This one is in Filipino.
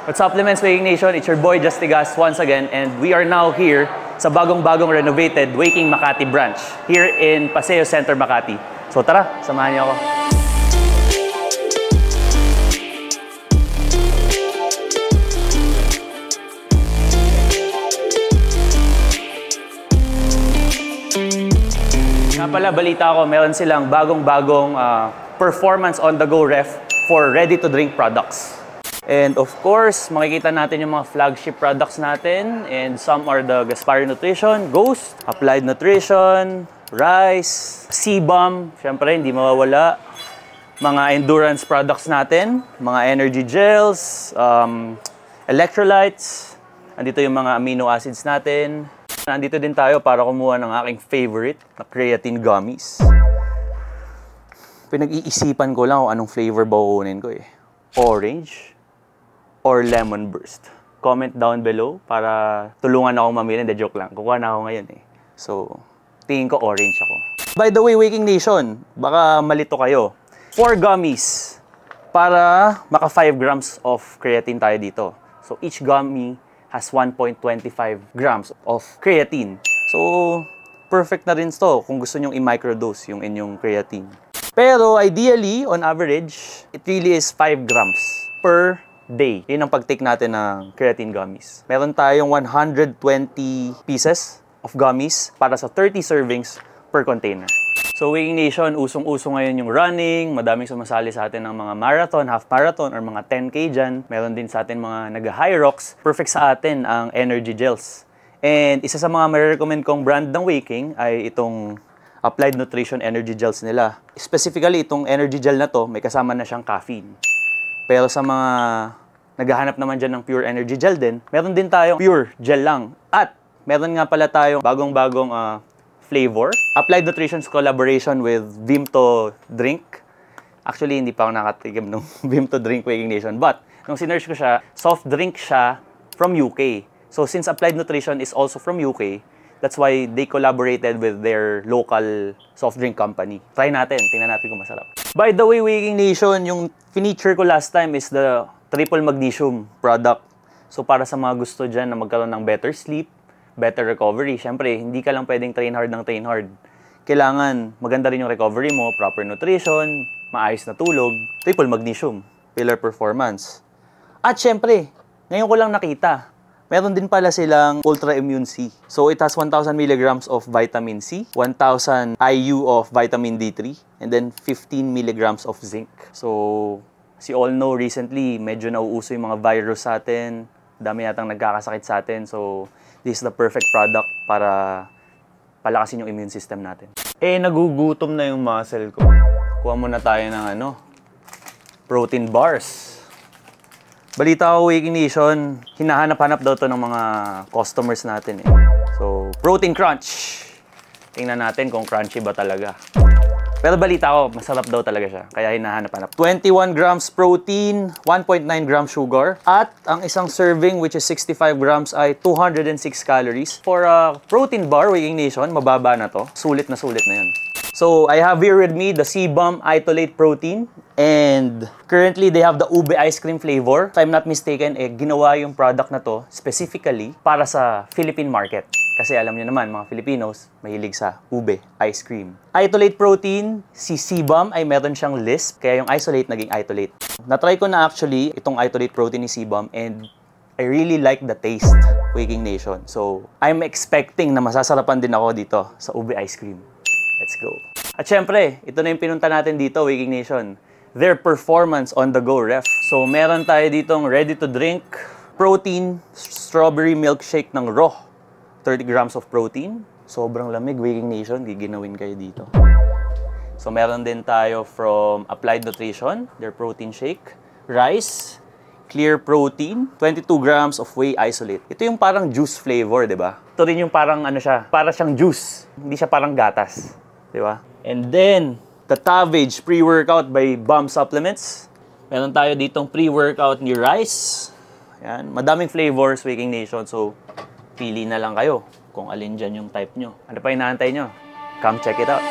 What's Supplements Waking Nation? It's your boy Justigas once again, and we are now here sa bagong-bagong renovated Waking Makati branch here in Paseo Center, Makati. So tara, samahan niyo ako. Nga pala, balita ko, meron silang bagong-bagong performance on the go ref for ready-to-drink products. And of course, makikita natin yung mga flagship products natin. And some are the Gaspari Nutrition, Ghost, Applied Nutrition, Rice, CBOM, syempre hindi mawawala. Mga endurance products natin, mga energy gels, electrolytes. Andito yung mga amino acids natin. Nandito din tayo para kumuha ng aking favorite na creatine gummies. Pinag-iisipan ko lang kung anong flavor ba kukunin ko eh. Orange or lemon burst. Comment down below para tulungan ako mamili. Hindi, joke lang. Kukuha na ako ngayon eh. So, tingin ko orange ako. By the way, Waking Nation, baka malito kayo. 4 gummies para maka 5 grams of creatine tayo dito. So, each gummy has 1.25 grams of creatine. So, perfect na rin to kung gusto nyong i-microdose yung inyong creatine. Pero, ideally, on average, it really is 5 grams per day. Yun ang pag-take natin ng creatine gummies. Meron tayong 120 pieces of gummies para sa 30 servings per container. So, Waking Nation, usong-uso ngayon yung running. Madaming sumasali sa atin ng mga marathon, half marathon, or mga 10K dyan. Meron din sa atin mga nag-high rocks. Perfect sa atin ang energy gels. And isa sa mga marirecommend kong brand ng Waking ay itong Applied Nutrition Energy Gels nila. Specifically, itong energy gel na to, may kasama na siyang caffeine. Pero sa mga naghahanap naman dyan ng pure energy gel din, meron din tayong pure gel lang. At meron nga pala tayong bagong-bagong flavor. Applied Nutrition's collaboration with Vimto Drink. Actually, hindi pa ako nakatigam ng Vimto Drink Waking Nation. But, nung sinearch ko siya, soft drink siya from UK. So, since Applied Nutrition is also from UK, that's why they collaborated with their local soft drink company. Try natin. Tingnan natin kung masarap. By the way, Waking Nation, yung feature ko last time is the triple magnesium product. So, para sa mga gusto dyan na magkaroon ng better sleep, better recovery. Siyempre, hindi ka lang pwedeng train hard ng train hard. Kailangan maganda rin yung recovery mo, proper nutrition, maayos na tulog, triple magnesium, pillar performance. At siyempre, ngayon ko lang nakita, meron din pala silang Ultra Immune C. So, it has 1,000 milligrams of vitamin C, 1,000 IU of vitamin D3, and then 15 milligrams of zinc. So, as you all know, recently, medyo nauuso yung mga virus sa atin. Dami yatang nagkakasakit sa atin. So, this is the perfect product para palakasin yung immune system natin. Eh, nagugutom na yung muscle ko. Kuha muna tayo ng protein bars. Balita ko, Waking Nation, hinahanap-hanap daw to ng mga customers natin eh. So, Protein Crunch. Tingnan natin kung crunchy ba talaga. Pero balita ko, masarap daw talaga siya. Kaya hinahanap-hanap. 21 grams protein, 1.9 grams sugar. At ang isang serving, which is 65 grams, ay 206 calories. For a protein bar, Waking Nation, mababa na to. Sulit na yun. So, I have here with me the CBOM Itolate Protein. And currently, they have the ube ice cream flavor. If I'm not mistaken, ginawa yung product na to specifically para sa Philippine market. Kasi alam niyo naman, mga Filipinos, mahilig sa ube ice cream. Itolate Protein, si CBOM ay meron siyang lisp, kaya yung isolate naging Itolate. Na-try ko na actually itong Itolate Protein ni CBOM and I really like the taste, Waking Nation. So, I'm expecting na masasarapan din ako dito sa ube ice cream. Let's go. At syempre, ito na yung pinunta natin dito, Waking Nation. Their performance on the go ref. So, meron tayo ditong ready to drink protein strawberry milkshake ng raw. 30 grams of protein. Sobrang lamig, Waking Nation. Giginawin kayo dito. So, meron din tayo from Applied Nutrition, their protein shake. Rice, clear protein, 22 grams of whey isolate. Ito yung parang juice flavor, di ba? Ito rin yung parang siya, para siyang juice. Hindi siya parang gatas, di ba? And then, the Tavage pre-workout by BOM Supplements. Meron tayo ditong pre-workout ni Rice. Yan, madaming flavors, Waking Nation. So, pili na lang kayo kung alin dyan yung type nyo. Ano pa inaantay nyo? Come check it out.